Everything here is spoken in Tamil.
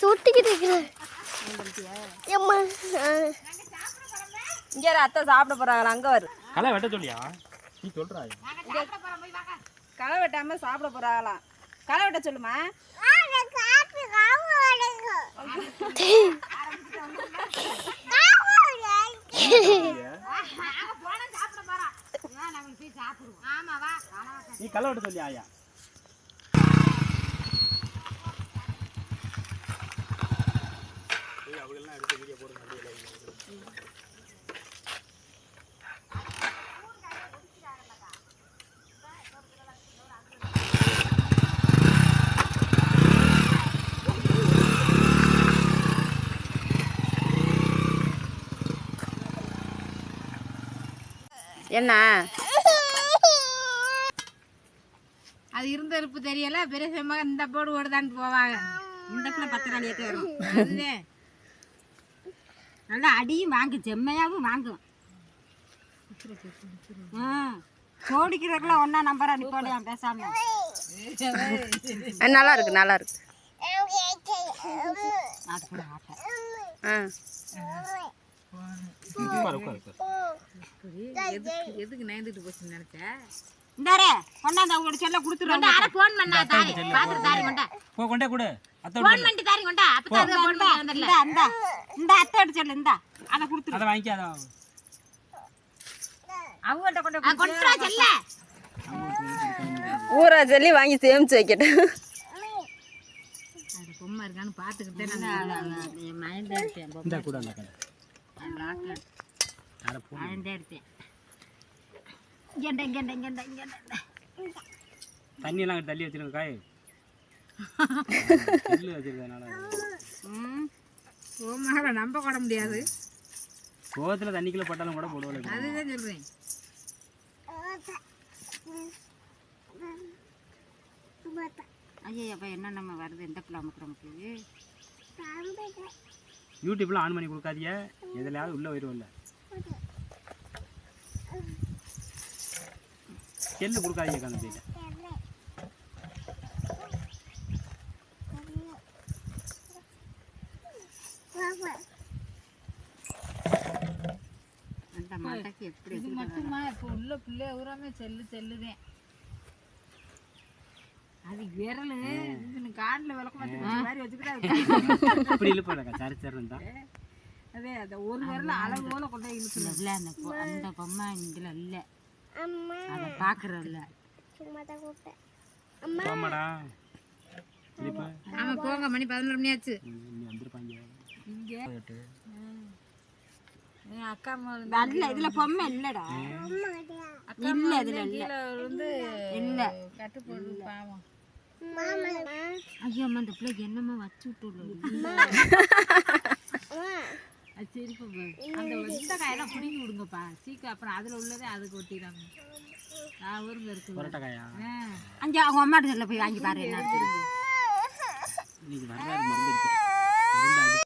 சுட்டிக்கிட்டு இருக்கிறேன். இங்கே அத்தை சாப்பிட போறாங்களா? அங்க வரு. களை வெட்ட சொல்லியா? நீ சொல்றா. களை வெட்டாம சாப்பிட போறாங்களாம். களை வெட்ட சொல்லுமா? நீ களை வெட்ட சொல்லியா? ஆயா அவங்களெல்லாம் எடுத்து வீடியோ போடுங்க. என்ன அது இருந்த இருப்பு தெரியல. பெருசமாக இந்த போர்டு ஓடுதான்னு போவாங்க. இந்த பிள்ளை 10 நாள் ஏற்ற வரும். அதுவே நல்லா அடியும் வாங்கு, செம்மையாகவும் வாங்கும். சோடிக்கிறதுக்குலாம் ஒன்றா நம்பரா நிப்பாடியா பேசாம. நல்லா இருக்கு, நல்லா இருக்கு. அது கூட ஆட்டேன். எதுக்கு நயந்துட்டு போச்சுன்னு நினைச்சேன். இந்தாரே கொண்டாந்து அவங்களோட செல்ல கொடுத்துருவாங்க. அட ஃபோன் பண்ணா தாரி பாத்து தாரி கொண்டா. போ கொண்டே கொடு. அத்தை ஃபோன் பண்ணி தாரி கொண்டா. அப்ப அது ஃபோன் பண்ணி வந்தல. இந்த அத்தை அடி செல்ல இந்தா. அத கொடுத்துரு. அத வாங்கிக்க அத. அவங்கட்ட கொண்டா செல்ல. ஊரா சொல்லி வாங்கி சேமிச்சு வைக்கட்டும். அது பொம்மை இருக்கான்னு பாத்துக்கிட்டே நான் என் மைண்ட் எடுத்தேன். இந்த கூட அந்த கடை. லாக்கர். அட போ. மைண்ட் எடுத்தேன். இங்க தண்ணி எல்லாம் தள்ளி வச்சிருங்க காய். தள்ளி வச்சிருக்கனால ஓமாக நம்ப கூட முடியாது. கோவத்துல தண்ணிக்குள்ள பட்டாலும் கூட போடுவாங்க. அதுதான் சொல்றேன். ஐயா அப்ப என்ன நம்ம வருது எந்த பிள்ளை அமுக்குறோம். யூடியூப்ல ஆன் பண்ணி கொடுக்காதீங்க. எதுலயாவது உள்ள வருவோம்ல. செல்லு கொடுக்காதீங்க கணக்கு. அந்த மாட்டக்கு எப்படி இது மட்டுமா இப்ப உள்ள பிள்ளை ஊராமே செல்லுதேன். அது விரல் இது காட்ல விளக்க மாதிரி வச்சுக்கிட்டு அப்படி இழுப்பாங்க. சரி சரிந்தா அதே அந்த ஒரு விரல அளவு போல கொண்டு இழுக்கல. அந்த பொம்மை இதுல இல்ல. அத பாக்குறல்ல. சும்மா தான் கூப்பிட்டேன். அம்மாடா. இப்போ ஆமா போங்க மணி 11 மணி ஆச்சு. நீ வந்திருப்பாங்க. இங்க அக்கா நல்ல இதுல பொம்மை இல்லடா. இல்ல இதுல இல்ல. வந்து இல்ல கட்டு போடு பாவம். ஐயோ அம்மா இந்த பிள்ளைக்கு என்னம்மா வச்சு விட்டுள்ள. சரி அந்த இந்த காயெல்லாம் பிடிங்கி விடுங்கப்பா சீக்கிரம். அப்புறம் அதுல உள்ளதே அதுக்கு ஒட்டிடாங்க. ஊருங்க இருக்கு பரோட்டாக்காயா. அங்கே அவங்க அம்மாட்ட சொல்ல போய் வாங்கி பாரு என்ன. இன்னைக்கு வர்றாரு மறந்துருக்கேன்.